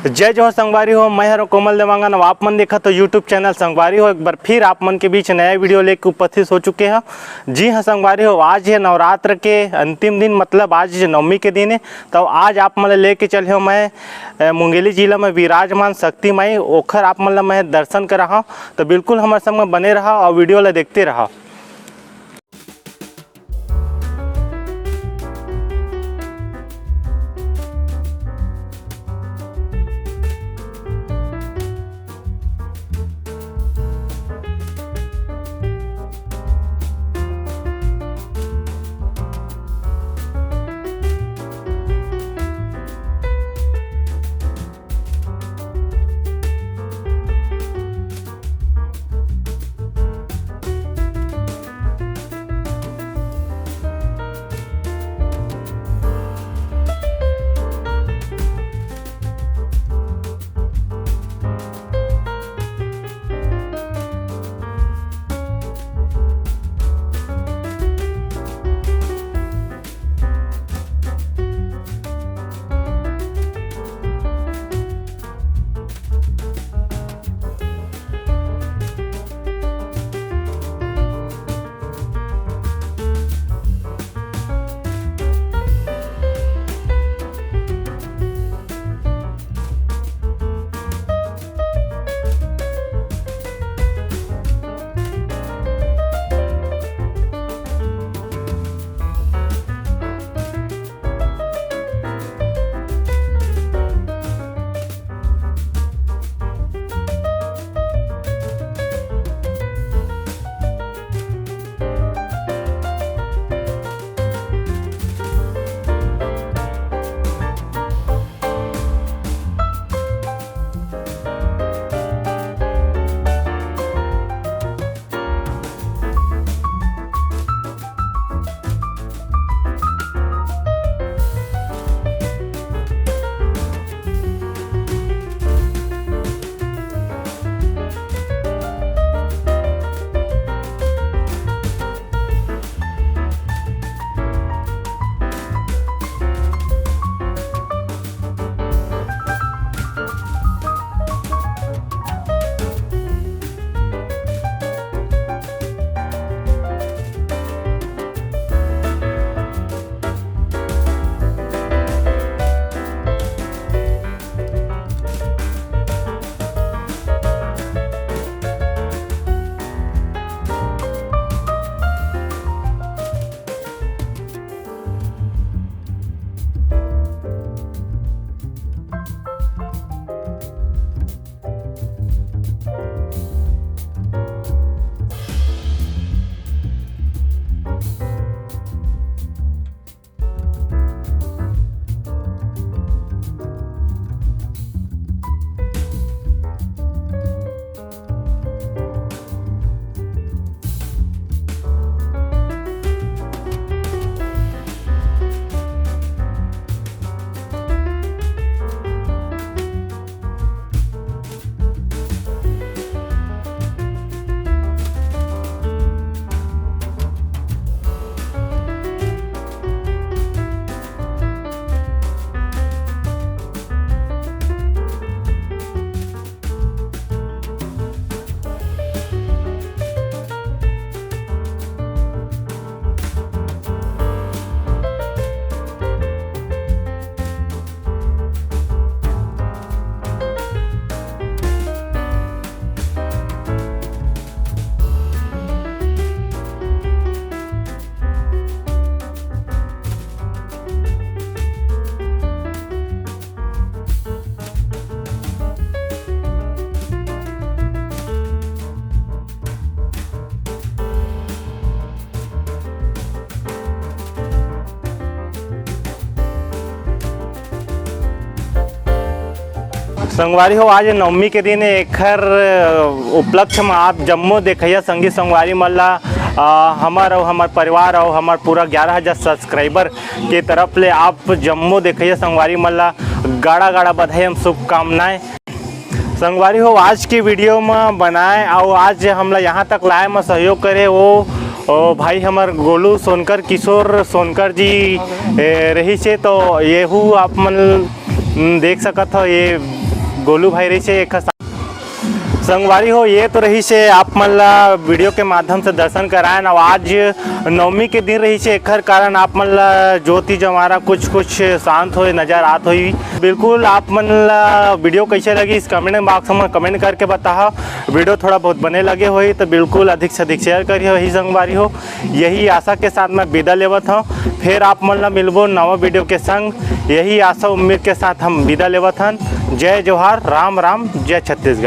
जय जोहर संगवारी हो, मैं हर कोमल देवांगन। आप मन देखा तो यूट्यूब चैनल संगवारी हो, एक बार फिर आप मन के बीच नया वीडियो लेकर उपस्थित हो चुके हैं। जी हाँ संगवारी हो, आज है नवरात्र के अंतिम दिन, मतलब आज नवमी के दिन है। तो आज आप मन लेके चले हो मैं मुंगेली जिला में विराजमान शक्ति माई ओखर आप मन मैं दर्शन कर रहा हूँ। तो बिल्कुल हमारे संग में बने रहा और वीडियो ला देखते रहा। संगवारी हो, आज नवमी के दिन एखर उपलक्ष्य में आप जम्मो देखिए संगी संगवारी मल्ला हमार और हमार परिवार और हमार पूरा 11,000 सब्सक्राइबर के तरफ ले आप जम्मो देखिए संगवारी मल्ला गाड़ा गाड़ा बधाई एवं शुभकामनाएं। संगवारी हो, आज की वीडियो में बनाए और आज हमला यहाँ तक लाए में सहयोग करे वो भाई हमार गोलू सोनकर किशोर सोनकर जी रही से। तो येहू आप मन देख सकत हो, ये गोलू भाई रही से एक संगवारी हो। ये तो रही से आप मन ला वीडियो के माध्यम से दर्शन कराएं। और आज नवमी के दिन रही से एकर कारण आप मन ला ज्योति जमारा कुछ शांत हो नज़र आत हुई। बिल्कुल आप मन ला वीडियो कैसे लगी इस कमेंट बॉक्स में कमेंट करके बताओ। वीडियो थोड़ा बहुत बने लगे हुई तो बिल्कुल अधिक से अधिक शेयर करिए। वही संगवारी हो, यही आशा के साथ मैं विदा लेवत हूँ। फिर आप मन ला मिलबो नवा वीडियो के संग। यही आशा उम्मीद के साथ हम विदा लेवत हन। जय जोहार, राम राम, जय छत्तीसगढ़।